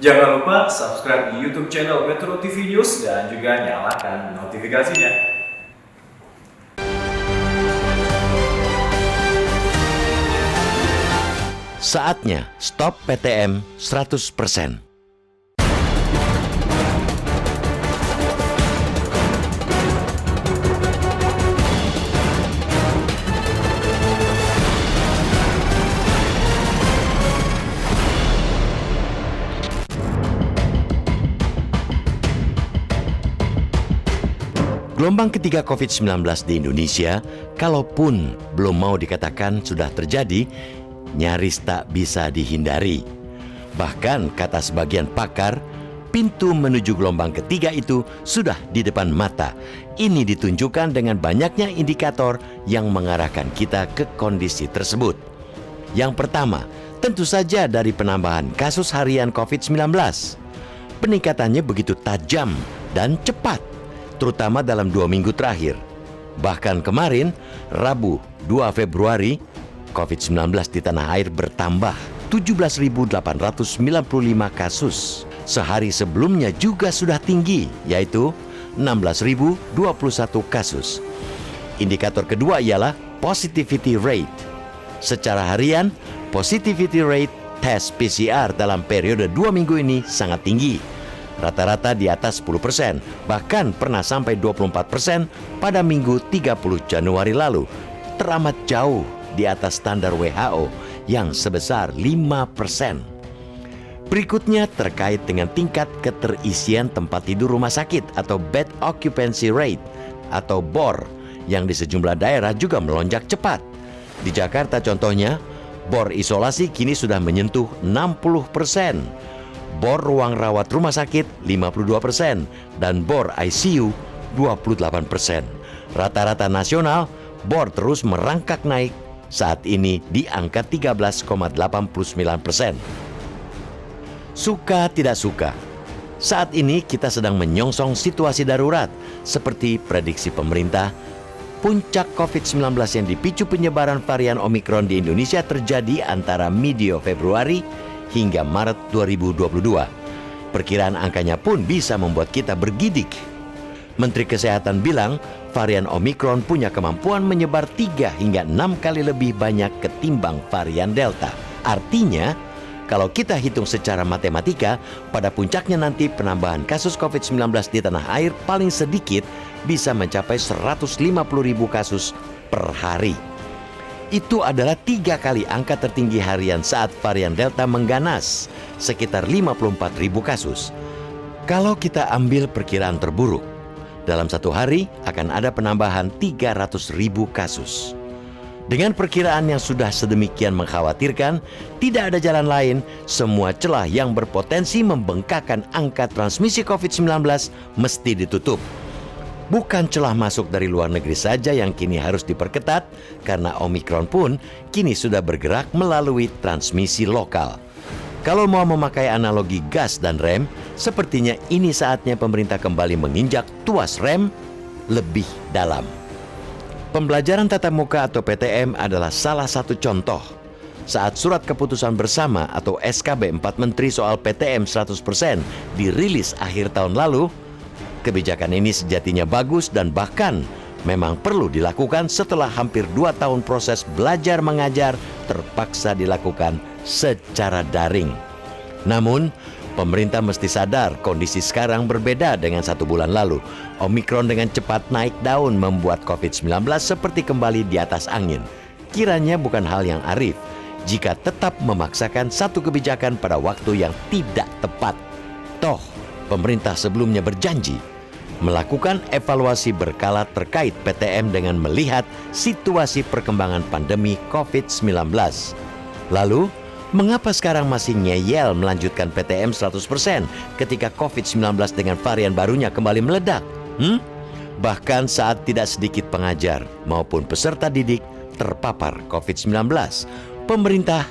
Jangan lupa subscribe di YouTube channel Metro TV News dan juga nyalakan notifikasinya. Saatnya stop PTM 100%. Gelombang ketiga COVID-19 di Indonesia, kalaupun belum mau dikatakan sudah terjadi, nyaris tak bisa dihindari. Bahkan kata sebagian pakar, pintu menuju gelombang ketiga itu sudah di depan mata. Ini ditunjukkan dengan banyaknya indikator yang mengarahkan kita ke kondisi tersebut. Yang pertama, tentu saja dari penambahan kasus harian COVID-19. Peningkatannya begitu tajam dan cepat, terutama dalam 2 minggu terakhir. Bahkan kemarin, Rabu 2 Februari, COVID-19 di tanah air bertambah 17.895 kasus. Sehari sebelumnya juga sudah tinggi, yaitu 16.021 kasus. Indikator kedua ialah positivity rate. Secara harian, positivity rate tes PCR dalam periode 2 minggu ini sangat tinggi. Rata-rata di atas 10%, bahkan pernah sampai 24% pada minggu 30 Januari lalu. Teramat jauh di atas standar WHO yang sebesar 5%. Berikutnya terkait dengan tingkat keterisian tempat tidur rumah sakit atau bed occupancy rate atau BOR yang di sejumlah daerah juga melonjak cepat. Di Jakarta contohnya, BOR isolasi kini sudah menyentuh 60%. BOR ruang rawat rumah sakit 52% dan BOR ICU 28%. Rata-rata nasional, BOR terus merangkak naik saat ini di angka 13,89%. Suka tidak suka, saat ini kita sedang menyongsong situasi darurat seperti prediksi pemerintah. Puncak COVID-19 yang dipicu penyebaran varian Omikron di Indonesia terjadi antara medio Februari hingga Maret 2022. Perkiraan angkanya pun bisa membuat kita bergidik. Menteri Kesehatan bilang varian Omikron punya kemampuan menyebar 3 hingga 6 kali lebih banyak ketimbang varian Delta. Artinya, kalau kita hitung secara matematika, pada puncaknya nanti penambahan kasus COVID-19 di tanah air paling sedikit bisa mencapai 150.000 kasus per hari. Itu adalah 3 kali angka tertinggi harian saat varian Delta mengganas, sekitar 54.000 kasus. Kalau kita ambil perkiraan terburuk, dalam 1 hari akan ada penambahan 300.000 kasus. Dengan perkiraan yang sudah sedemikian mengkhawatirkan, tidak ada jalan lain, semua celah yang berpotensi membengkakkan angka transmisi COVID-19 mesti ditutup. Bukan celah masuk dari luar negeri saja yang kini harus diperketat, karena Omikron pun kini sudah bergerak melalui transmisi lokal. Kalau mau memakai analogi gas dan rem, sepertinya ini saatnya pemerintah kembali menginjak tuas rem lebih dalam. Pembelajaran tatap muka atau PTM adalah salah satu contoh. Saat surat keputusan bersama atau SKB 4 Menteri soal PTM 100% dirilis akhir tahun lalu, kebijakan ini sejatinya bagus dan bahkan memang perlu dilakukan setelah hampir 2 tahun proses belajar mengajar terpaksa dilakukan secara daring. Namun, pemerintah mesti sadar kondisi sekarang berbeda dengan 1 bulan lalu. Omikron dengan cepat naik daun membuat COVID-19 seperti kembali di atas angin. Kiranya bukan hal yang arif jika tetap memaksakan satu kebijakan pada waktu yang tidak tepat. Toh, pemerintah sebelumnya berjanji melakukan evaluasi berkala terkait PTM dengan melihat situasi perkembangan pandemi COVID-19. Lalu, mengapa sekarang masih ngeyel melanjutkan PTM 100% ketika COVID-19 dengan varian barunya kembali meledak? Bahkan saat tidak sedikit pengajar maupun peserta didik terpapar COVID-19, pemerintah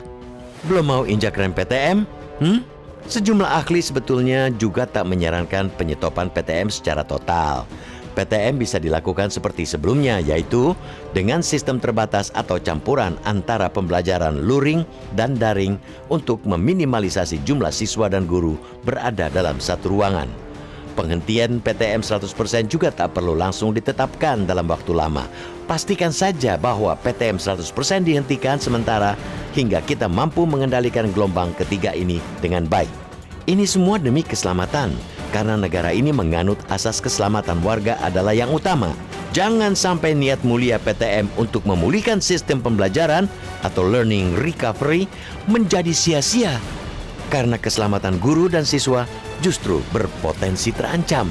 belum mau injak rem PTM? Sejumlah ahli sebetulnya juga tak menyarankan penyetopan PTM secara total. PTM bisa dilakukan seperti sebelumnya, yaitu dengan sistem terbatas atau campuran antara pembelajaran luring dan daring untuk meminimalisasi jumlah siswa dan guru berada dalam satu ruangan. Penghentian PTM 100% juga tak perlu langsung ditetapkan dalam waktu lama. Pastikan saja bahwa PTM 100% dihentikan sementara hingga kita mampu mengendalikan gelombang ketiga ini dengan baik. Ini semua demi keselamatan, karena negara ini menganut asas keselamatan warga adalah yang utama. Jangan sampai niat mulia PTM untuk memulihkan sistem pembelajaran atau learning recovery menjadi sia-sia, karena keselamatan guru dan siswa justru berpotensi terancam.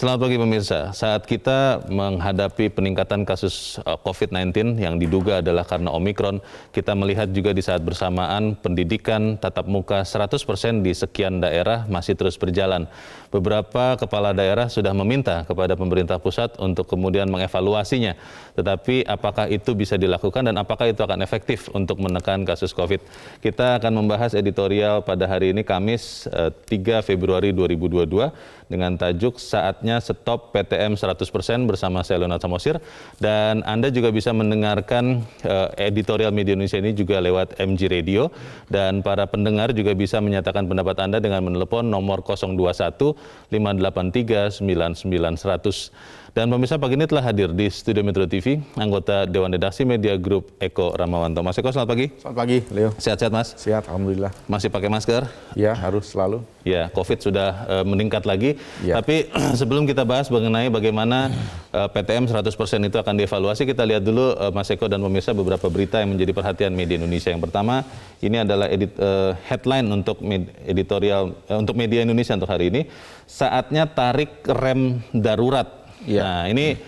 Selamat pagi pemirsa. Saat kita menghadapi peningkatan kasus COVID-19 yang diduga adalah karena Omikron, kita melihat juga di saat bersamaan pendidikan tatap muka 100% di sekian daerah masih terus berjalan. Beberapa kepala daerah sudah meminta kepada pemerintah pusat untuk kemudian mengevaluasinya. Tetapi apakah itu bisa dilakukan dan apakah itu akan efektif untuk menekan kasus COVID? Kita akan membahas editorial pada hari ini Kamis 3 Februari 2022 dengan tajuk Saatnya Stop PTM 100% bersama saya Leonard Samosir, dan Anda juga bisa mendengarkan editorial Media Indonesia ini juga lewat MG Radio, dan para pendengar juga bisa menyatakan pendapat Anda dengan menelepon nomor 021 583 9900. Dan pemirsa, pagi ini telah hadir di Studio Metro TV anggota Dewan Redaksi Media Group Eko Ramawanto. Mas Eko, selamat pagi. Selamat pagi, Leo. Sehat-sehat, Mas? Sehat, alhamdulillah. Masih pakai masker? Ya, harus selalu. Ya, COVID sudah meningkat lagi. Ya. Tapi sebelum kita bahas mengenai bagaimana PTM 100% itu akan dievaluasi, kita lihat dulu Mas Eko dan pemirsa beberapa berita yang menjadi perhatian media Indonesia. Yang pertama, ini adalah headline untuk editorial untuk media Indonesia untuk hari ini. Saatnya tarik rem darurat. Ya. Nah, ini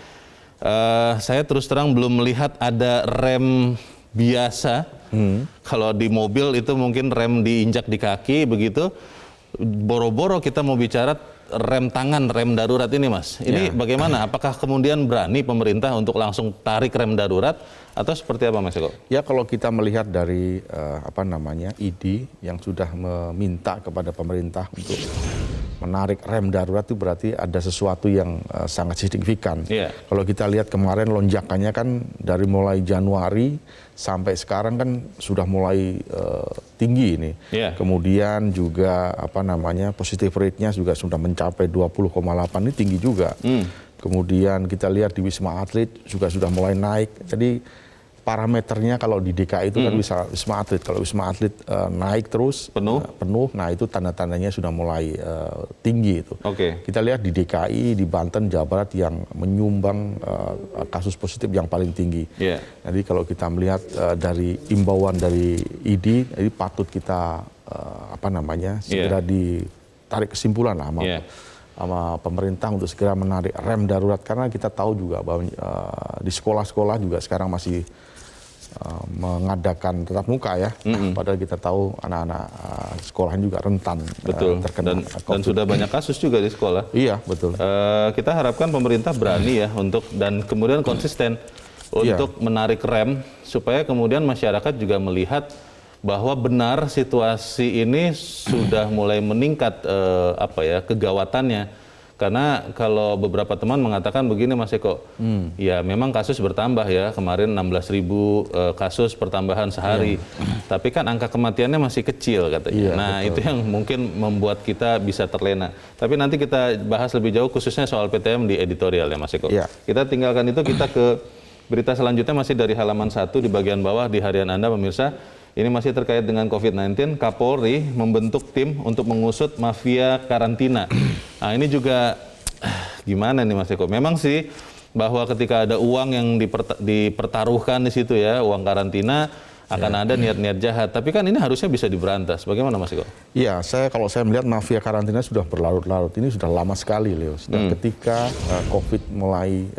saya terus terang belum melihat ada rem biasa. Kalau di mobil itu mungkin rem diinjak di kaki begitu. Boro-boro kita mau bicara rem tangan, rem darurat ini, Mas. Ini bagaimana? Apakah kemudian berani pemerintah untuk langsung tarik rem darurat atau seperti apa, Mas Eko? Ya, kalau kita melihat dari ID yang sudah meminta kepada pemerintah untuk menarik rem darurat, itu berarti ada sesuatu yang sangat signifikan. Iya. Kalau kita lihat kemarin lonjakannya kan dari mulai Januari sampai sekarang kan sudah mulai tinggi ini. Iya. Kemudian juga positive rate-nya juga sudah mencapai 20,8, ini tinggi juga. Kemudian kita lihat di Wisma Atlet juga sudah mulai naik. Jadi parameternya kalau di DKI itu kan bisa Wisma Atlet. Kalau Wisma Atlet naik terus penuh, nah itu tanda-tandanya sudah mulai tinggi itu. Oke. Kita lihat di DKI, di Banten, Jawa Barat yang menyumbang kasus positif yang paling tinggi. Yeah. Jadi kalau kita melihat dari imbauan dari ID, jadi patut kita segera ditarik kesimpulan lah sama pemerintah untuk segera menarik rem darurat, karena kita tahu juga bahwa di sekolah-sekolah juga sekarang masih mengadakan tatap muka ya. Padahal kita tahu anak-anak sekolahan juga rentan terkena COVID. Dan sudah banyak kasus juga di sekolah. Iya, betul. Kita harapkan pemerintah berani ya untuk dan kemudian konsisten untuk menarik rem supaya kemudian masyarakat juga melihat bahwa benar situasi ini sudah mulai meningkat kegawatannya. Karena kalau beberapa teman mengatakan begini, Mas Eko, ya memang kasus bertambah ya, kemarin 16.000 kasus pertambahan sehari, tapi kan angka kematiannya masih kecil katanya. Nah, betul. Itu yang mungkin membuat kita bisa terlena. Tapi nanti kita bahas lebih jauh khususnya soal PTM di editorial ya, Mas Eko. Kita tinggalkan itu, kita ke berita selanjutnya masih dari halaman 1 di bagian bawah di harian Anda, pemirsa. Ini masih terkait dengan COVID-19, Kapolri membentuk tim untuk mengusut mafia karantina. Nah, ini juga gimana nih, Mas Eko? Memang sih bahwa ketika ada uang yang dipertaruhkan di situ ya, uang karantina, akan ada niat-niat jahat. Tapi kan ini harusnya bisa diberantas. Bagaimana, Mas Eko? Iya, kalau saya melihat mafia karantina sudah berlarut-larut. Ini sudah lama sekali, Leo. Ketika COVID mulai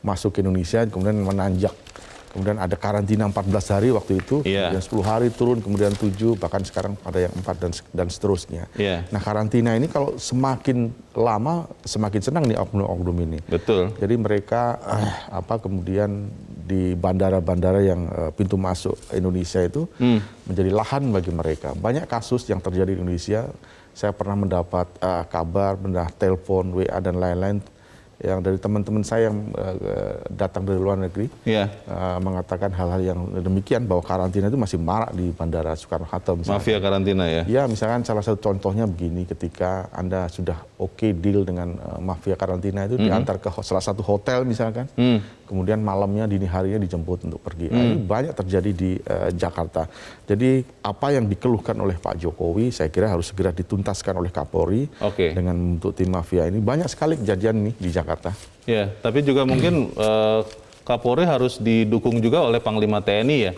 masuk ke Indonesia, kemudian menanjak Kemudian ada karantina 14 hari waktu itu, Iya. kemudian 10 hari turun, kemudian 7, bahkan sekarang ada yang 4 dan seterusnya. Iya. Nah karantina ini kalau semakin lama semakin senang nih oknum-oknum ini. Betul. Jadi mereka kemudian di bandara-bandara yang pintu masuk Indonesia itu menjadi lahan bagi mereka. Banyak kasus yang terjadi di Indonesia. Saya pernah mendapat kabar, telepon, WA dan lain-lain yang dari teman-teman saya yang datang dari luar negeri Iya. mengatakan hal-hal yang demikian, bahwa karantina itu masih marak di Bandara Soekarno-Hatta misalnya. Mafia karantina ya. Ya, misalkan salah satu contohnya begini, ketika Anda sudah oke deal dengan mafia karantina itu diantar ke salah satu hotel misalkan, kemudian malamnya dini harinya dijemput untuk pergi. Nah, ini banyak terjadi di Jakarta. Jadi apa yang dikeluhkan oleh Pak Jokowi saya kira harus segera dituntaskan oleh Kapolri dengan membentuk tim mafia ini. Banyak sekali kejadian nih di Jakarta. Ya, tapi juga mungkin Kapolri harus didukung juga oleh Panglima TNI ya.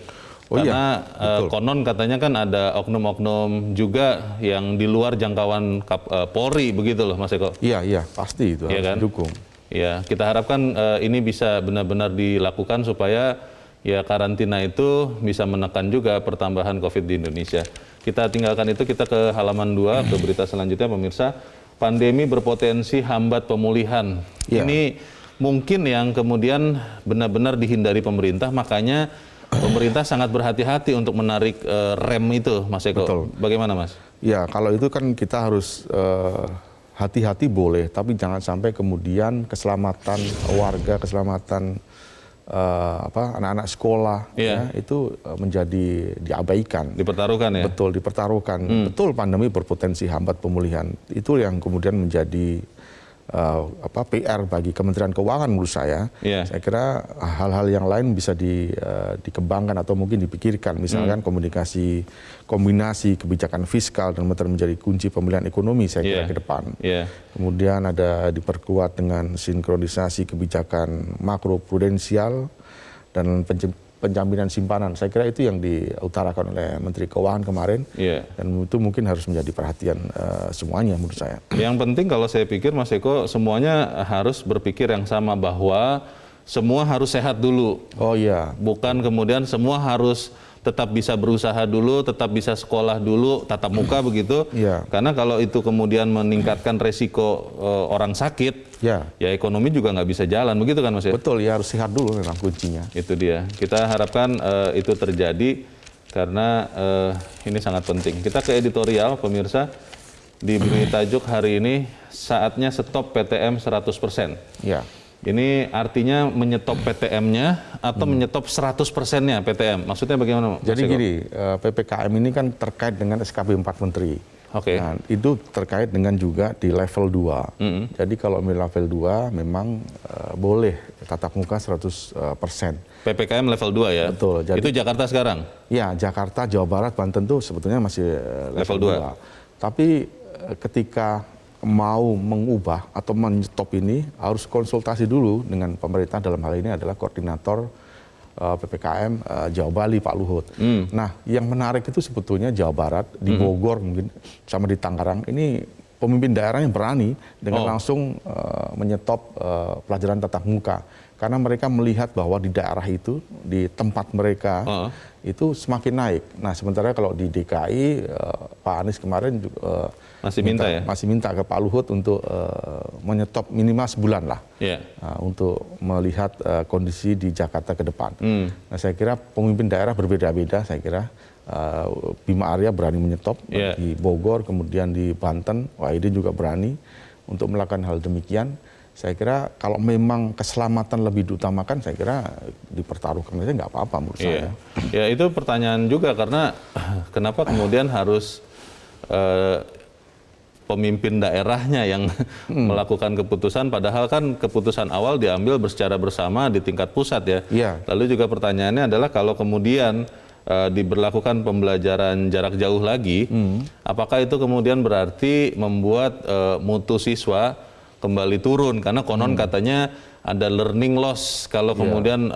Oh Karena iya, konon katanya kan ada oknum-oknum juga yang di luar jangkauan Polri begitu loh Mas Eko. Iya, pasti itu Iya harus kan? didukung. Ya, kita harapkan ini bisa benar-benar dilakukan supaya ya karantina itu bisa menekan juga pertambahan COVID di Indonesia. Kita tinggalkan itu, kita ke halaman 2, ke berita selanjutnya pemirsa. Pandemi berpotensi hambat pemulihan. Ya. Ini mungkin yang kemudian benar-benar dihindari pemerintah, makanya pemerintah sangat berhati-hati untuk menarik rem itu, Mas Eko. Betul. Bagaimana, Mas? Ya, kalau itu kan kita harus hati-hati boleh, tapi jangan sampai kemudian keselamatan warga, keselamatan anak-anak sekolah Iya. ya, itu menjadi diabaikan. Dipertaruhkan ya? Betul, dipertaruhkan. Betul, pandemi berpotensi hambat pemulihan. Itu yang kemudian menjadi PR bagi Kementerian Keuangan menurut saya. Iya. Saya kira hal-hal yang lain bisa dikembangkan atau mungkin dipikirkan. Misalkan kombinasi kebijakan fiskal dan moneter menjadi kunci pemulihan ekonomi saya kira ke depan. Iya. Kemudian ada diperkuat dengan sinkronisasi kebijakan makro prudensial dan penjaminan simpanan. Saya kira itu yang diutarakan oleh Menteri Keuangan kemarin. Iya. Dan itu mungkin harus menjadi perhatian semuanya menurut saya. Yang penting kalau saya pikir Mas Eko, semuanya harus berpikir yang sama bahwa semua harus sehat dulu. Oh iya. Bukan kemudian semua harus tetap bisa berusaha dulu, tetap bisa sekolah dulu, tatap muka begitu. Iya. Karena kalau itu kemudian meningkatkan resiko orang sakit, Ya. ya ekonomi juga nggak bisa jalan, begitu kan Mas ya? Betul, ya harus sehat dulu memang kuncinya. Itu dia. Kita harapkan itu terjadi karena ini sangat penting. Kita ke editorial, pemirsa. Di berita tajuk hari ini, saatnya stop PTM 100%. Ya. Ini artinya menyetop PTM-nya atau menyetop 100%-nya PTM. Maksudnya bagaimana, Mas Jadi Eko? gini, PPKM ini kan terkait dengan SKB 4 Menteri. Oke. Nah, itu terkait dengan juga di level 2. Jadi kalau di level 2 memang boleh tatap muka 100%. PPKM level 2 ya? Betul, jadi- Itu Jakarta sekarang? Ya, Jakarta, Jawa Barat, Banten tuh sebetulnya masih level Level 2. Tapi ketika mau mengubah atau menyetop ini harus konsultasi dulu dengan pemerintah, dalam hal ini adalah koordinator PPKM Jawa Bali Pak Luhut. Nah, yang menarik itu sebetulnya Jawa Barat, di Bogor mungkin sama di Tangerang, ini pemimpin daerah yang berani dengan langsung menyetop pelajaran tatap muka. Karena mereka melihat bahwa di daerah itu, di tempat mereka itu semakin naik. Nah, sementara kalau di DKI Pak Anies kemarin juga Masih minta ya? masih minta ke Pak Luhut untuk menyetop minimal sebulan lah. Iya. Untuk melihat kondisi di Jakarta ke depan. Nah, saya kira pemimpin daerah berbeda-beda. Saya kira Bima Arya berani menyetop di Bogor, kemudian di Banten, Wahidin juga berani untuk melakukan hal demikian. Saya kira kalau memang keselamatan lebih diutamakan, saya kira dipertaruhkan saja nggak apa-apa menurut saya. Ya itu pertanyaan juga, karena kenapa kemudian harus pemimpin daerahnya yang melakukan keputusan, padahal kan keputusan awal diambil secara bersama di tingkat pusat ya. Iya. Lalu juga pertanyaannya adalah kalau kemudian diberlakukan pembelajaran jarak jauh lagi, apakah itu kemudian berarti membuat mutu siswa kembali turun? Karena konon katanya ada learning loss kalau kemudian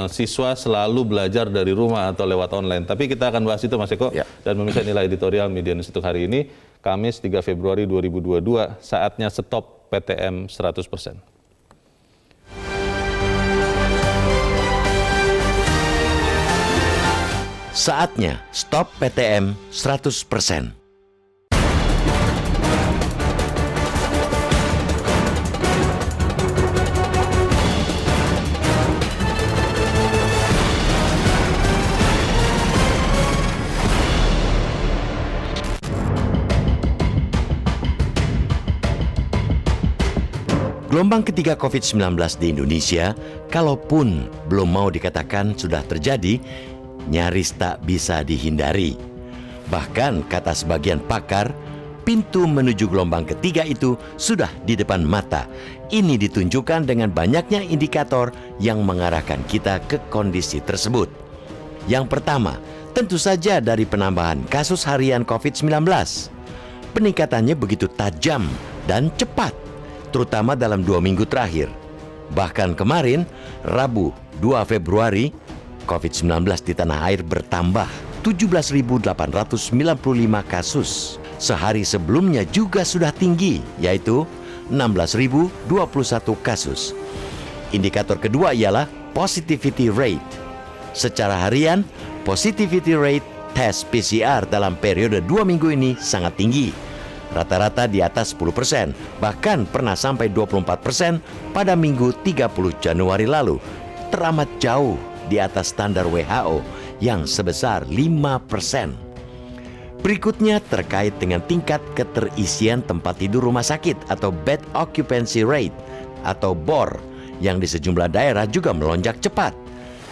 siswa selalu belajar dari rumah atau lewat online. Tapi kita akan bahas itu Mas Eko. Dan pemirsa, inilah editorial Media News untuk hari ini, Kamis 3 Februari 2022, saatnya stop PTM 100%. Saatnya stop PTM 100%. Gelombang ketiga COVID-19 di Indonesia, kalaupun belum mau dikatakan sudah terjadi, nyaris tak bisa dihindari. Bahkan kata sebagian pakar, pintu menuju gelombang ketiga itu sudah di depan mata. Ini ditunjukkan dengan banyaknya indikator yang mengarahkan kita ke kondisi tersebut. Yang pertama, tentu saja dari penambahan kasus harian COVID-19. Peningkatannya begitu tajam dan cepat, terutama dalam 2 minggu terakhir. Bahkan kemarin, Rabu 2 Februari, COVID-19 di tanah air bertambah 17.895 kasus. Sehari sebelumnya juga sudah tinggi, yaitu 16.021 kasus. Indikator kedua ialah positivity rate. Secara harian, positivity rate tes PCR dalam periode 2 minggu ini sangat tinggi. Rata-rata di atas 10%, bahkan pernah sampai 24% pada minggu 30 Januari lalu. Teramat jauh di atas standar WHO yang sebesar 5%. Berikutnya terkait dengan tingkat keterisian tempat tidur rumah sakit atau bed occupancy rate atau BOR yang di sejumlah daerah juga melonjak cepat.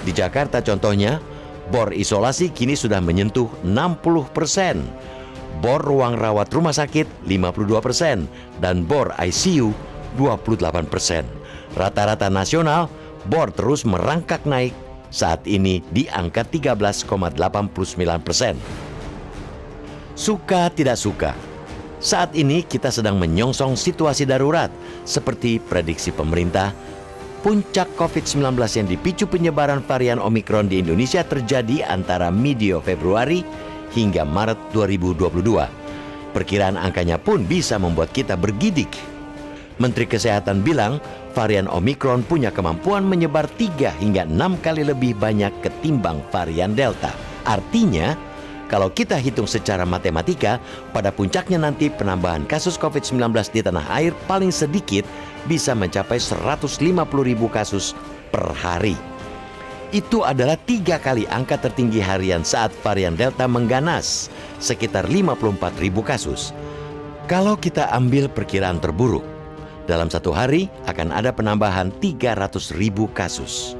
Di Jakarta contohnya, BOR isolasi kini sudah menyentuh 60%. BOR ruang rawat rumah sakit 52% dan BOR ICU 28%. Rata-rata nasional, BOR terus merangkak naik saat ini di angka 13,89%. Suka tidak suka, saat ini kita sedang menyongsong situasi darurat seperti prediksi pemerintah. Puncak COVID-19 yang dipicu penyebaran varian Omikron di Indonesia terjadi antara medio Februari hingga Maret 2022. Perkiraan angkanya pun bisa membuat kita bergidik. Menteri Kesehatan bilang varian Omikron punya kemampuan menyebar 3 hingga 6 kali lebih banyak ketimbang varian Delta. Artinya, kalau kita hitung secara matematika, pada puncaknya nanti penambahan kasus COVID-19 di tanah air paling sedikit bisa mencapai 150.000 kasus per hari. Itu adalah 3 kali angka tertinggi harian saat varian Delta mengganas, sekitar 54.000 kasus. Kalau kita ambil perkiraan terburuk, dalam 1 hari akan ada penambahan 300.000 kasus.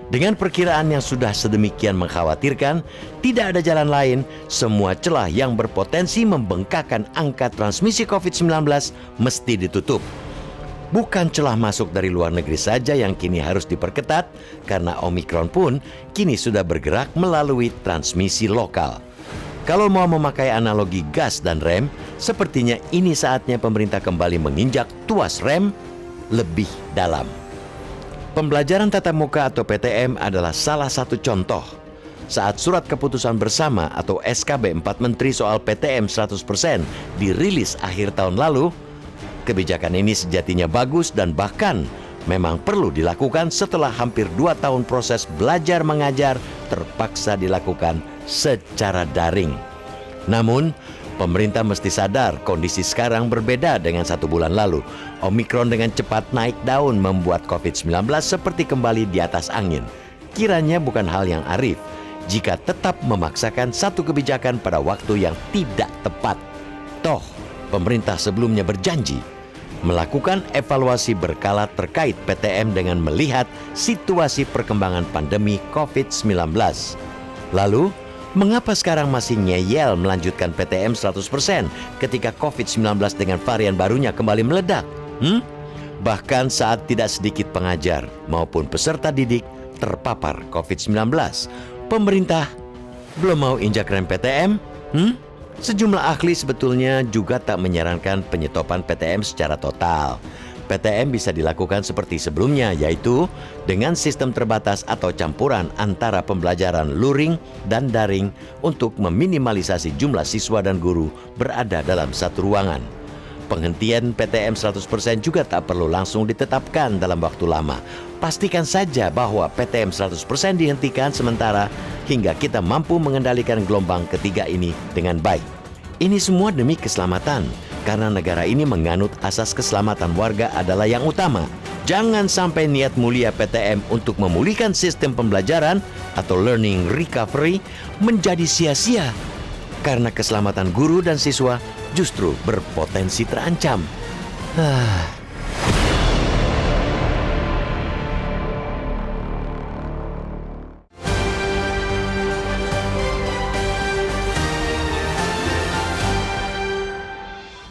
Dengan perkiraan yang sudah sedemikian mengkhawatirkan, tidak ada jalan lain, semua celah yang berpotensi membengkakkan angka transmisi COVID-19 mesti ditutup. Bukan celah masuk dari luar negeri saja yang kini harus diperketat, karena Omikron pun kini sudah bergerak melalui transmisi lokal. Kalau mau memakai analogi gas dan rem, sepertinya ini saatnya pemerintah kembali menginjak tuas rem lebih dalam. Pembelajaran tatap muka atau PTM adalah salah satu contoh. Saat surat keputusan bersama atau SKB 4 Menteri soal PTM 100% dirilis akhir tahun lalu, kebijakan ini sejatinya bagus dan bahkan memang perlu dilakukan setelah hampir 2 tahun proses belajar mengajar terpaksa dilakukan secara daring. Namun, pemerintah mesti sadar kondisi sekarang berbeda dengan 1 bulan lalu. Omikron dengan cepat naik daun membuat COVID-19 seperti kembali di atas angin. Kiranya bukan hal yang arif jika tetap memaksakan satu kebijakan pada waktu yang tidak tepat. Toh, pemerintah sebelumnya berjanji melakukan evaluasi berkala terkait PTM dengan melihat situasi perkembangan pandemi COVID-19. Lalu, mengapa sekarang masih ngeyel melanjutkan PTM 100% ketika COVID-19 dengan varian barunya kembali meledak? Bahkan saat tidak sedikit pengajar maupun peserta didik terpapar COVID-19, pemerintah belum mau injak rem PTM? Sejumlah ahli sebetulnya juga tak menyarankan penyetopan PTM secara total. PTM bisa dilakukan seperti sebelumnya, yaitu dengan sistem terbatas atau campuran antara pembelajaran luring dan daring untuk meminimalisasi jumlah siswa dan guru berada dalam satu ruangan. Penghentian PTM 100% juga tak perlu langsung ditetapkan dalam waktu lama. Pastikan saja bahwa PTM 100% dihentikan sementara hingga kita mampu mengendalikan gelombang ketiga ini dengan baik. Ini semua demi keselamatan, karena negara ini menganut asas keselamatan warga adalah yang utama. Jangan sampai niat mulia PTM untuk memulihkan sistem pembelajaran atau learning recovery menjadi sia-sia, karena keselamatan guru dan siswa justru berpotensi terancam.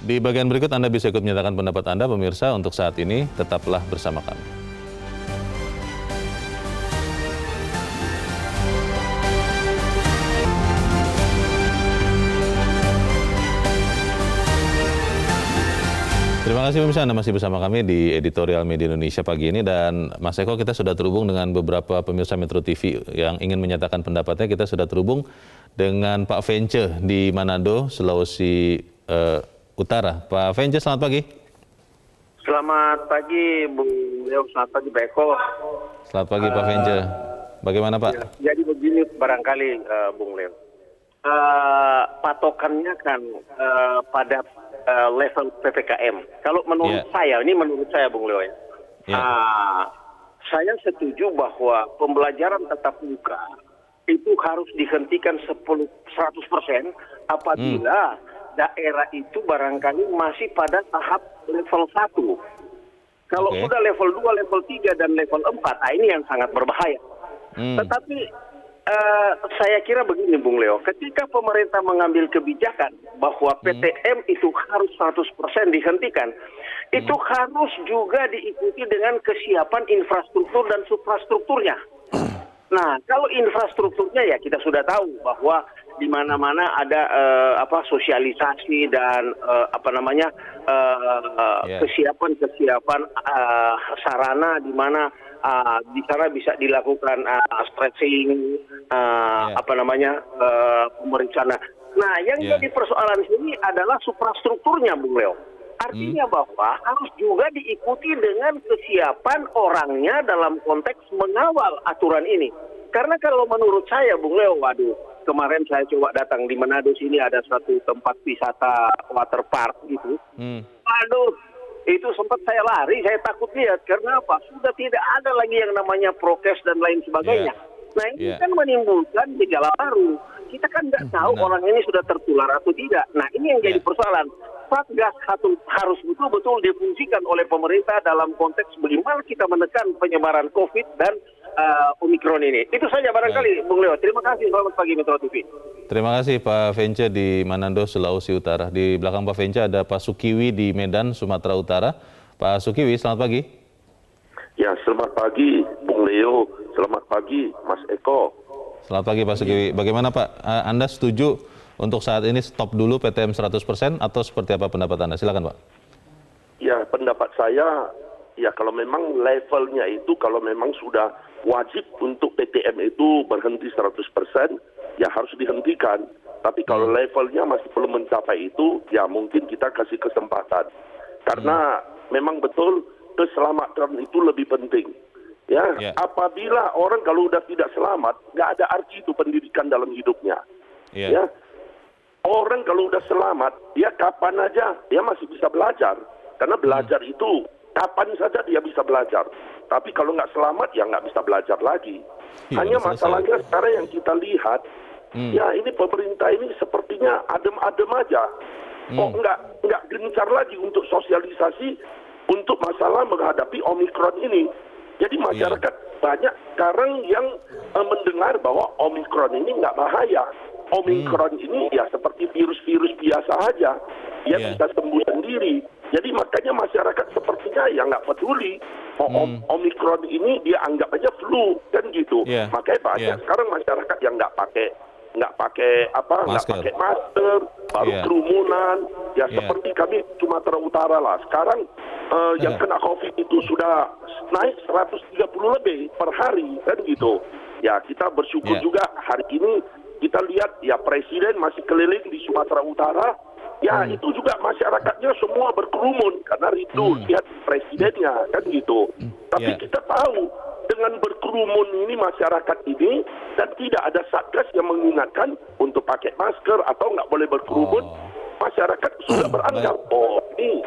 Di bagian berikut Anda bisa ikut menyatakan pendapat Anda, pemirsa. Untuk saat ini, tetaplah bersama kami. Terima kasih pemirsa, Anda masih bersama kami di Editorial Media Indonesia pagi ini. Dan Mas Eko, kita sudah terhubung dengan beberapa pemirsa Metro TV yang ingin menyatakan pendapatnya. Kita sudah terhubung dengan Pak Vence di Manado, Sulawesi Utara. Pak Vence, selamat pagi. Selamat pagi, Bung Leo. Selamat pagi, Pak Eko. Selamat pagi, Pak Vence. Bagaimana, Pak? Jadi begini barangkali, Bung Leo. Patokannya kan pada level PPKM. Kalau menurut saya, ini menurut saya, Bung Leo ya. Saya setuju bahwa pembelajaran tatap muka itu harus dihentikan 100% apabila daerah itu barangkali masih pada tahap level 1. Kalau sudah level 2, level 3, dan level 4, ini yang sangat berbahaya. Tetapi saya kira begini, Bung Leo, ketika pemerintah mengambil kebijakan bahwa PTM itu harus 100% dihentikan, itu harus juga diikuti dengan kesiapan infrastruktur dan suprastrukturnya. Nah, kalau infrastrukturnya ya kita sudah tahu bahwa di mana-mana ada sosialisasi dan kesiapan sarana di mana di sana bisa dilakukan stretching, pemeriksaan. Nah, yang jadi persoalan sini adalah suprastrukturnya, Bung Leo. Artinya bahwa harus juga diikuti dengan kesiapan orangnya dalam konteks mengawal aturan ini. Karena kalau menurut saya, Bung Leo, kemarin saya coba datang di Manado, sini ada satu tempat wisata water park gitu. Itu sempat saya lari, saya takut lihat. Karena apa? Sudah tidak ada lagi yang namanya prokes dan lain sebagainya. Nah, ini kan menimbulkan gejala baru. Kita kan nggak tahu orang ini sudah tertular atau tidak. Nah, ini yang jadi persoalan. Satgas harus betul-betul difungsikan oleh pemerintah dalam konteks bagaimana kita menekan penyebaran COVID dan Omikron ini. Itu saja barangkali, Bung Leo. Terima kasih. Selamat pagi, Metro TV. Terima kasih Pak Vence di Manado, Sulawesi Utara. Di belakang Pak Vence ada Pak Sukiwi di Medan, Sumatera Utara. Pak Sukiwi, selamat pagi. Ya, selamat pagi, Bung Leo. Selamat pagi, Mas Eko. Selamat pagi, Pak Sukiwi. Bagaimana, Pak? Anda setuju untuk saat ini stop dulu PTM 100% atau seperti apa pendapat Anda? Silakan, Pak. Ya, pendapat saya, ya kalau memang levelnya itu, kalau memang sudah wajib untuk PTM itu berhenti 100%, ya harus dihentikan. Tapi kalau levelnya masih belum mencapai itu, ya mungkin kita kasih kesempatan. Karena memang betul keselamatan itu lebih penting. Ya, apabila orang kalau udah tidak selamat, nggak ada arti itu pendidikan dalam hidupnya. Ya, orang kalau udah selamat, dia kapan aja dia masih bisa belajar. Karena belajar itu kapan saja dia bisa belajar. Tapi kalau nggak selamat, ya nggak bisa belajar lagi. Hanya masalahnya sekarang yang kita lihat, ya ini pemerintah ini sepertinya adem-adem aja. Kok nggak gencar lagi untuk sosialisasi untuk masalah menghadapi Omikron ini. Jadi masyarakat banyak sekarang yang mendengar bahwa Omikron ini nggak bahaya. Omikron ini ya seperti virus-virus biasa aja. Dia bisa sembuh sendiri. Jadi makanya masyarakat sepertinya ya nggak peduli. Omikron ini dia anggap aja flu kan gitu. Makanya banyak sekarang masyarakat yang nggak pakai masker, baru kerumunan. Ya seperti kami Sumatera Utara lah. Sekarang yang kena COVID itu sudah naik 130 lebih per hari kan gitu. Ya kita bersyukur juga hari ini kita lihat ya Presiden masih keliling di Sumatera Utara Ya itu juga masyarakatnya semua berkerumun karena rindu lihat presidennya kan gitu. Tapi kita tahu dengan berkerumun ini masyarakat ini dan tidak ada satgas yang mengingatkan untuk pakai masker atau nggak boleh berkerumun, masyarakat sudah beranggap ini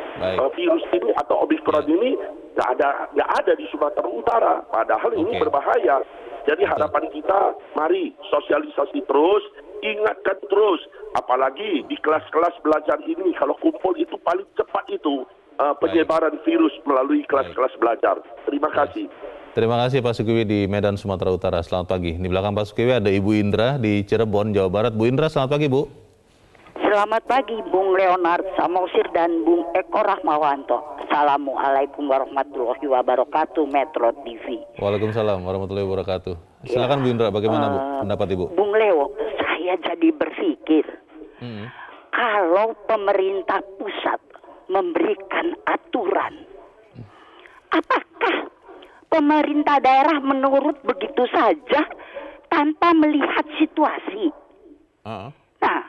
virus ini atau Omikron ini nggak ada di Sumatera Utara. Padahal ini berbahaya. Jadi harapan kita, mari sosialisasi terus, ingatkan terus, apalagi di kelas-kelas belajar ini kalau kumpul itu paling cepat itu penyebaran virus melalui kelas-kelas belajar. Terima kasih. Terima kasih Pak Sukiwi di Medan, Sumatera Utara. Selamat pagi. Di belakang Pak Sukiwi ada Ibu Indra di Cirebon, Jawa Barat. Bu Indra, selamat pagi Bu. Selamat pagi Bung Leonard Samosir dan Bung Eko Rahmawanto. Assalamualaikum warahmatullahi wabarakatuh, Metro TV. Waalaikumsalam warahmatullahi wabarakatuh. Silakan Bu Indra, bagaimana Bu pendapat Ibu? Bung Leo, saya jadi berpikir kalau pemerintah pusat memberikan aturan, apakah pemerintah daerah menurut begitu saja tanpa melihat situasi? Nah,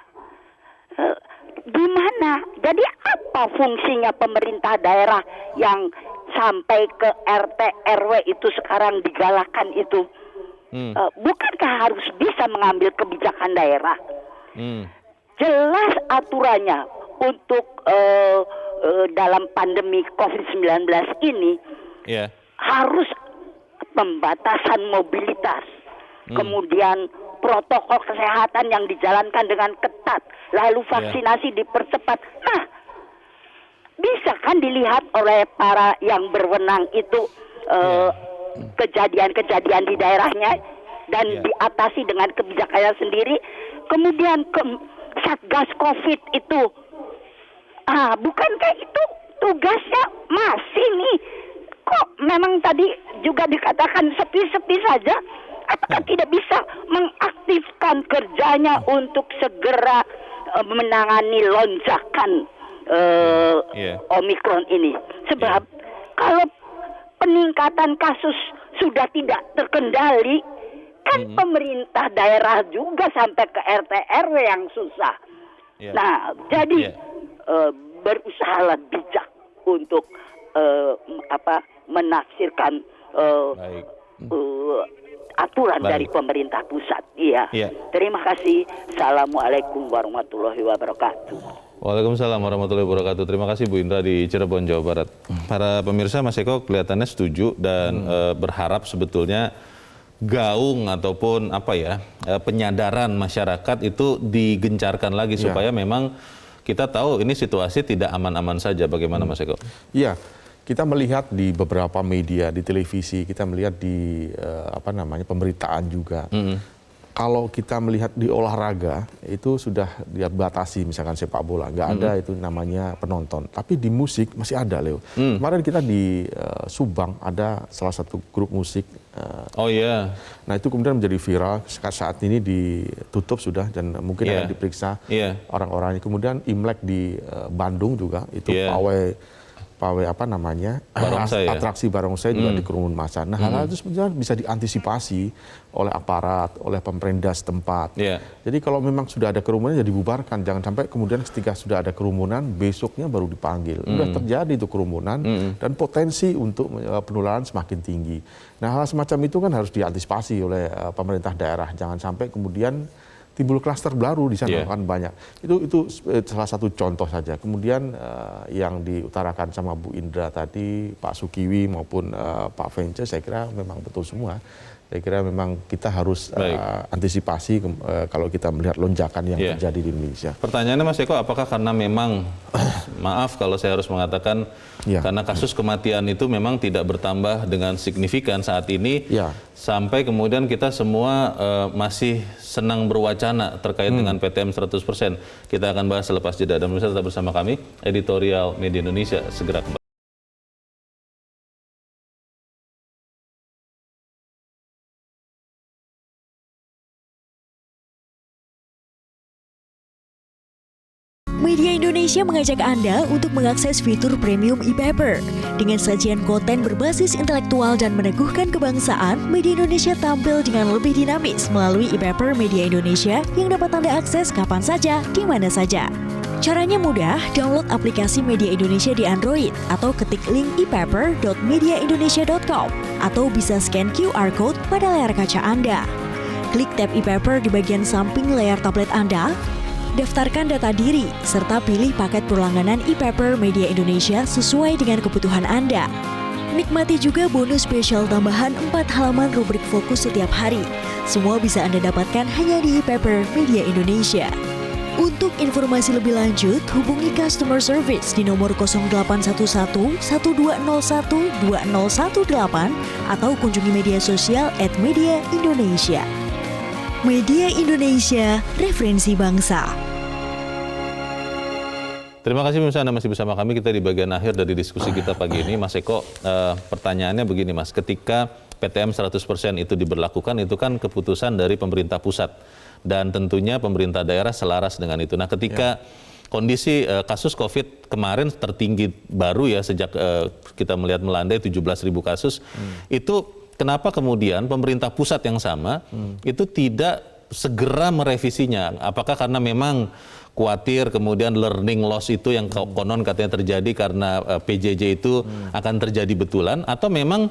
gimana? Jadi apa fungsinya pemerintah daerah yang sampai ke RT RW itu sekarang digalakan itu? Bukankah harus bisa mengambil kebijakan daerah? Jelas aturannya untuk dalam pandemi COVID-19 ini harus pembatasan mobilitas, kemudian protokol kesehatan yang dijalankan dengan ketat, lalu vaksinasi dipercepat. Nah, bisa kan dilihat oleh para yang berwenang itu kejadian-kejadian di daerahnya dan diatasi dengan kebijakannya sendiri. Kemudian Satgas COVID itu, bukankah itu tugasnya masih nih? Kok memang tadi juga dikatakan sepi-sepi saja? Apakah tidak bisa mengaktifkan kerjanya untuk segera menangani lonjakan Omikron ini? Sebab kalau peningkatan kasus sudah tidak terkendali, kan pemerintah daerah juga sampai ke RT RW yang susah. Nah, jadi berusahalah bijak untuk menafsirkan aturan dari pemerintah pusat. Terima kasih. Assalamualaikum warahmatullahi wabarakatuh. Waalaikumsalam warahmatullahi wabarakatuh. Terima kasih Bu Indra di Cirebon, Jawa Barat. Para pemirsa, Mas Eko kelihatannya setuju dan berharap sebetulnya gaung ataupun penyadaran masyarakat itu digencarkan lagi supaya memang kita tahu ini situasi tidak aman-aman saja. Bagaimana Mas Eko? Iya. Kita melihat di beberapa media, di televisi, kita melihat di pemberitaan juga. Kalau kita melihat di olahraga itu sudah dibatasi, misalkan sepak bola, nggak ada itu namanya penonton. Tapi di musik masih ada, Leo. Kemarin kita di Subang ada salah satu grup musik. Nah itu kemudian menjadi viral. Saat ini ditutup sudah dan mungkin akan diperiksa orang-orangnya. Kemudian Imlek di Bandung juga itu pawai atraksi barongsai juga dikerumun massa. Nah hal-hal itu sebenarnya bisa diantisipasi oleh aparat, oleh pemerintah setempat. Jadi kalau memang sudah ada kerumunan ya dibubarkan. Jangan sampai kemudian ketika sudah ada kerumunan besoknya baru dipanggil. Sudah terjadi itu kerumunan dan potensi untuk penularan semakin tinggi. Nah hal semacam itu kan harus diantisipasi oleh pemerintah daerah. Jangan sampai kemudian timbul klaster baru di sana kan banyak. Itu salah satu contoh saja. Kemudian yang diutarakan sama Bu Indra tadi, Pak Sukiwi maupun Pak Vence, saya kira memang betul semua. Saya kira memang kita harus antisipasi kalau kita melihat lonjakan yang terjadi di Indonesia. Pertanyaannya Mas Eko, apakah karena memang, maaf kalau saya harus mengatakan, karena kasus kematian itu memang tidak bertambah dengan signifikan saat ini, sampai kemudian kita semua masih senang berwacana terkait dengan PTM 100%. Kita akan bahas selepas jeda. Dan pemirsa tetap bersama kami, Editorial Media Indonesia segera kembali. Media Indonesia mengajak Anda untuk mengakses fitur premium e-paper. Dengan sajian konten berbasis intelektual dan meneguhkan kebangsaan, Media Indonesia tampil dengan lebih dinamis melalui e-paper Media Indonesia yang dapat Anda akses kapan saja, di mana saja. Caranya mudah, download aplikasi Media Indonesia di Android atau ketik link ePaper.mediaindonesia.com atau bisa scan QR Code pada layar kaca Anda. Klik tab ePaper di bagian samping layar tablet Anda, daftarkan data diri, serta pilih paket berlangganan ePaper Media Indonesia sesuai dengan kebutuhan Anda. Nikmati juga bonus spesial tambahan 4 halaman rubrik fokus setiap hari. Semua bisa Anda dapatkan hanya di ePaper Media Indonesia. Untuk informasi lebih lanjut, hubungi customer service di nomor 0811 1201 2018 atau kunjungi media sosial @mediaindonesia. Media Indonesia, referensi bangsa. Terima kasih pemirsa, Anda masih bersama kami. Kita di bagian akhir dari diskusi kita pagi ini. Mas Eko, pertanyaannya begini Mas, ketika PTM 100% itu diberlakukan, itu kan keputusan dari pemerintah pusat. Dan tentunya pemerintah daerah selaras dengan itu. Nah, ketika kondisi kasus COVID kemarin tertinggi baru ya sejak kita melihat melandai 17.000 kasus, itu kenapa kemudian pemerintah pusat yang sama itu tidak segera merevisinya? Apakah karena memang khawatir kemudian learning loss itu yang konon katanya terjadi karena PJJ itu akan terjadi betulan, atau memang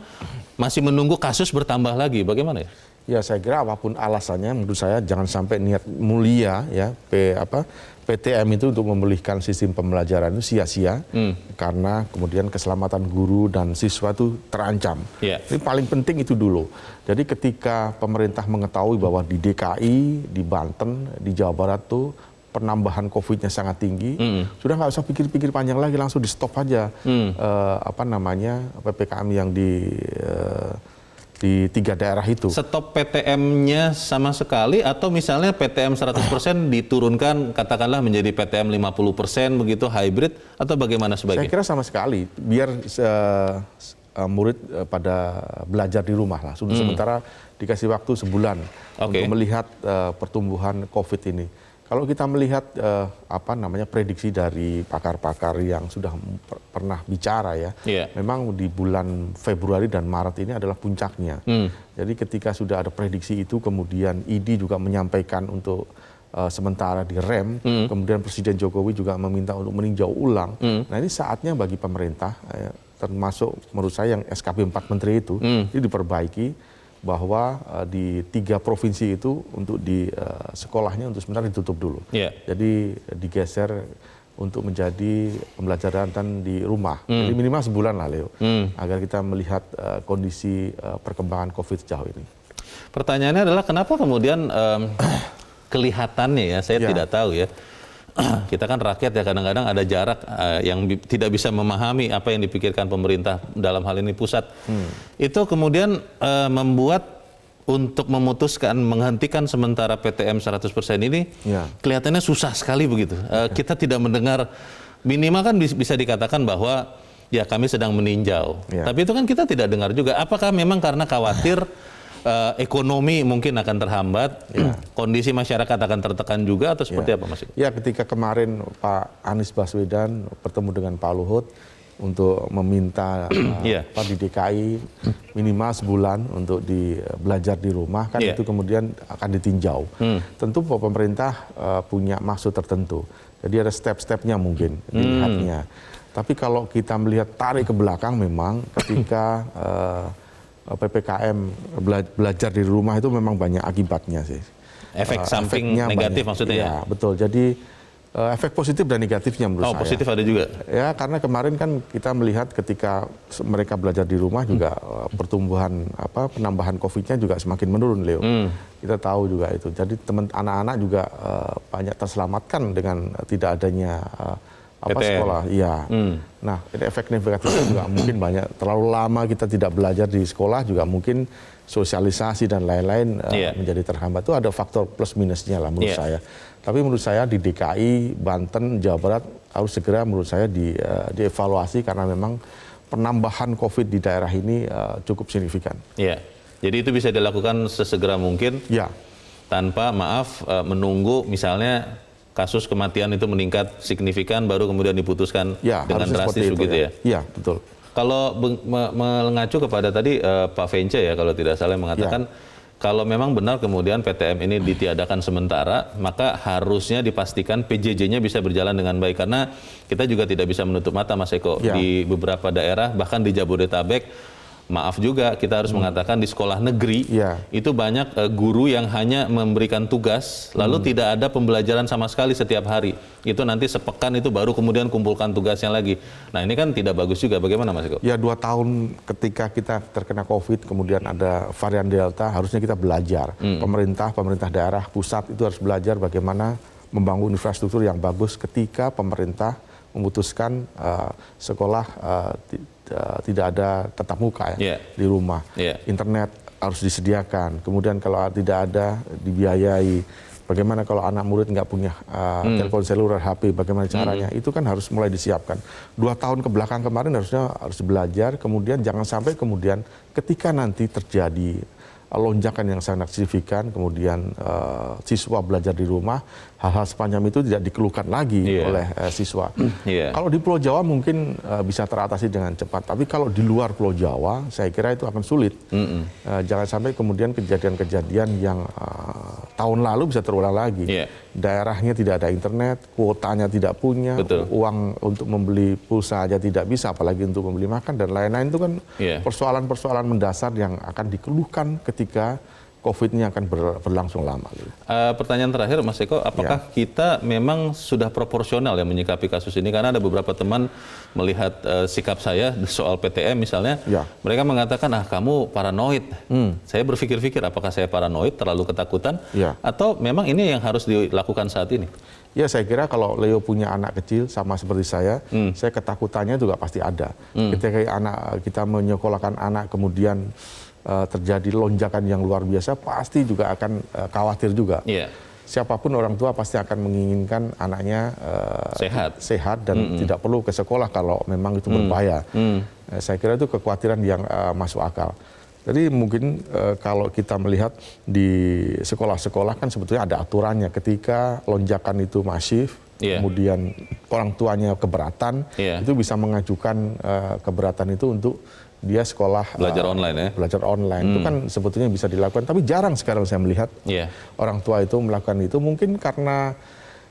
masih menunggu kasus bertambah lagi? Bagaimana ya? Ya, saya kira apapun alasannya, menurut saya jangan sampai niat mulia ya PTM itu untuk memulihkan sistem pembelajaran itu sia-sia karena kemudian keselamatan guru dan siswa itu terancam. Ini paling penting itu dulu. Jadi ketika pemerintah mengetahui bahwa di DKI, di Banten, di Jawa Barat tuh penambahan COVID-nya sangat tinggi, sudah nggak usah pikir-pikir panjang lagi, langsung di stop aja PPKM yang di 3 daerah itu. Stop PTM-nya sama sekali, atau misalnya PTM 100% diturunkan katakanlah menjadi PTM 50% begitu, hybrid, atau bagaimana sebaiknya? Saya kira sama sekali, biar murid pada belajar di rumah lah. Sementara dikasih waktu sebulan untuk melihat pertumbuhan COVID ini. Kalau kita melihat prediksi dari pakar-pakar yang sudah pernah bicara ya, memang di bulan Februari dan Maret ini adalah puncaknya. Jadi ketika sudah ada prediksi itu, kemudian ID juga menyampaikan untuk sementara direm, kemudian Presiden Jokowi juga meminta untuk meninjau ulang. Nah, ini saatnya bagi pemerintah, termasuk menurut saya yang SKB 4 Menteri itu diperbaiki, bahwa di 3 provinsi itu untuk di sekolahnya untuk sementara ditutup dulu. Jadi digeser untuk menjadi pembelajaran di rumah. Jadi minimal sebulan lah, Leo, agar kita melihat kondisi perkembangan COVID sejauh ini. Pertanyaannya adalah kenapa kemudian kelihatannya ya, saya tidak tahu ya, kita kan rakyat ya, kadang-kadang ada jarak yang tidak bisa memahami apa yang dipikirkan pemerintah, dalam hal ini pusat. Itu kemudian membuat untuk memutuskan menghentikan sementara PTM 100% ini kelihatannya susah sekali begitu. Kita tidak mendengar, minimal kan bisa dikatakan bahwa ya kami sedang meninjau. Tapi itu kan kita tidak dengar juga. Apakah memang karena khawatir ekonomi mungkin akan terhambat, kondisi masyarakat akan tertekan juga, atau seperti apa Mas? Ya, ketika kemarin Pak Anies Baswedan bertemu dengan Pak Luhut untuk meminta di DKI minimal sebulan untuk belajar di rumah, kan itu kemudian akan ditinjau. Tentu pemerintah punya maksud tertentu, jadi ada step-stepnya mungkin dilihatnya. Tapi kalau kita melihat tarik ke belakang, memang ketika PPKM belajar di rumah itu memang banyak akibatnya sih. Efek samping negatif banyak. Maksudnya? Ya, betul. Jadi efek positif dan negatifnya menurut saya. Positif ada juga? Ya, karena kemarin kan kita melihat ketika mereka belajar di rumah juga pertumbuhan penambahan COVID-nya juga semakin menurun, Leo. Kita tahu juga itu. Jadi anak-anak juga banyak terselamatkan dengan tidak adanya sekolah. Iya. Nah, efek negatifnya juga mungkin banyak. Terlalu lama kita tidak belajar di sekolah juga mungkin sosialisasi dan lain-lain menjadi terhambat. Itu ada faktor plus minusnya lah menurut saya. Tapi menurut saya di DKI, Banten, Jawa Barat harus segera menurut saya dievaluasi karena memang penambahan COVID di daerah ini cukup signifikan. Iya. Jadi itu bisa dilakukan sesegera mungkin. Tanpa menunggu misalnya kasus kematian itu meningkat signifikan baru kemudian diputuskan dengan drastis begitu ya? Iya, betul. Kalau mengacu kepada tadi Pak Vence ya, kalau tidak salah mengatakan kalau memang benar kemudian PTM ini ditiadakan sementara, maka harusnya dipastikan PJJ-nya bisa berjalan dengan baik. Karena kita juga tidak bisa menutup mata, Mas Eko, di beberapa daerah, bahkan di Jabodetabek, maaf juga kita harus mengatakan di sekolah negeri itu banyak guru yang hanya memberikan tugas lalu tidak ada pembelajaran sama sekali setiap hari. Itu nanti sepekan itu baru kemudian kumpulkan tugasnya lagi. Nah ini kan tidak bagus juga. Bagaimana Mas Eko? Ya 2 tahun ketika kita terkena COVID kemudian ada varian Delta, harusnya kita belajar. Pemerintah daerah pusat itu harus belajar bagaimana membangun infrastruktur yang bagus ketika pemerintah memutuskan sekolah tidak ada tatap muka di rumah. Internet harus disediakan. Kemudian kalau tidak ada dibiayai. Bagaimana kalau anak murid nggak punya telepon seluler, HP, bagaimana caranya? Itu kan harus mulai disiapkan. 2 tahun ke belakang kemarin harus belajar. Kemudian jangan sampai kemudian ketika nanti terjadi lonjakan yang sangat signifikan, kemudian siswa belajar di rumah, hal-hal sepanjang itu tidak dikeluhkan lagi oleh siswa. Kalau di Pulau Jawa mungkin bisa teratasi dengan cepat, tapi kalau di luar Pulau Jawa, saya kira itu akan sulit. Jangan sampai kemudian kejadian-kejadian yang tahun lalu bisa terulang lagi. Daerahnya tidak ada internet, kuotanya tidak punya, uang untuk membeli pulsa aja tidak bisa, apalagi untuk membeli makan dan lain-lain. Itu kan persoalan-persoalan mendasar yang akan dikeluhkan ketika COVID-nya akan berlangsung lama. Pertanyaan terakhir Mas Eko, apakah kita memang sudah proporsional ya menyikapi kasus ini? Karena ada beberapa teman melihat sikap saya soal PTM misalnya, mereka mengatakan, kamu paranoid. Saya berpikir-pikir apakah saya paranoid, terlalu ketakutan, atau memang ini yang harus dilakukan saat ini? Ya saya kira kalau Leo punya anak kecil sama seperti saya ketakutannya juga pasti ada. Ketika kita menyekolahkan anak kemudian terjadi lonjakan yang luar biasa, pasti juga akan khawatir juga. Siapapun orang tua pasti akan menginginkan anaknya sehat dan tidak perlu ke sekolah kalau memang itu berbahaya. Saya kira itu kekhawatiran yang masuk akal. Jadi mungkin kalau kita melihat di sekolah-sekolah kan sebetulnya ada aturannya. Ketika lonjakan itu masif, kemudian orang tuanya keberatan, itu bisa mengajukan keberatan itu untuk dia sekolah belajar online belajar online. Itu kan sebetulnya bisa dilakukan, tapi jarang sekarang saya melihat orang tua itu melakukan itu. Mungkin karena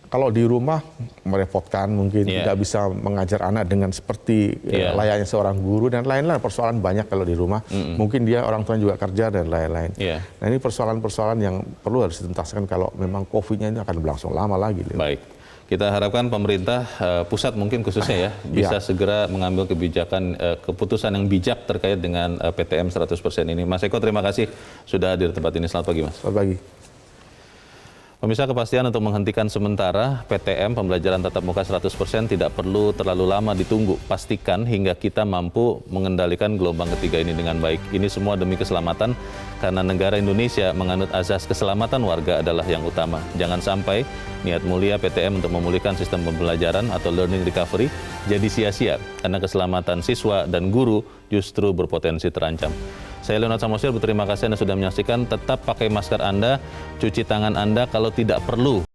kalau di rumah merepotkan, mungkin tidak bisa mengajar anak dengan seperti layaknya seorang guru dan lain-lain. Persoalan banyak kalau di rumah. Mungkin dia orang tua juga kerja dan lain-lain. Nah ini persoalan-persoalan yang perlu harus dituntaskan kalau memang COVID-nya ini akan berlangsung lama lagi. Baik. Kita harapkan pemerintah pusat mungkin khususnya bisa segera mengambil kebijakan, keputusan yang bijak terkait dengan PTM 100% ini. Mas Eko, terima kasih sudah hadir di tempat ini. Selamat pagi, Mas. Selamat pagi. Pemirsa, kepastian untuk menghentikan sementara PTM pembelajaran tatap muka 100% tidak perlu terlalu lama ditunggu. Pastikan hingga kita mampu mengendalikan gelombang ketiga ini dengan baik. Ini semua demi keselamatan, karena negara Indonesia menganut azas keselamatan warga adalah yang utama. Jangan sampai niat mulia PTM untuk memulihkan sistem pembelajaran atau learning recovery jadi sia-sia, karena keselamatan siswa dan guru justru berpotensi terancam. Saya Leonard Samosir berterima kasih Anda sudah menyaksikan. Tetap pakai masker Anda, cuci tangan Anda kalau tidak perlu.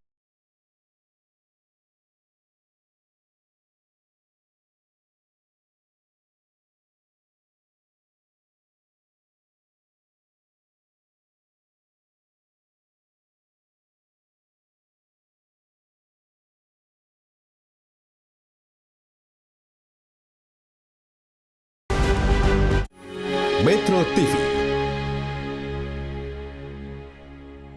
Metro TV,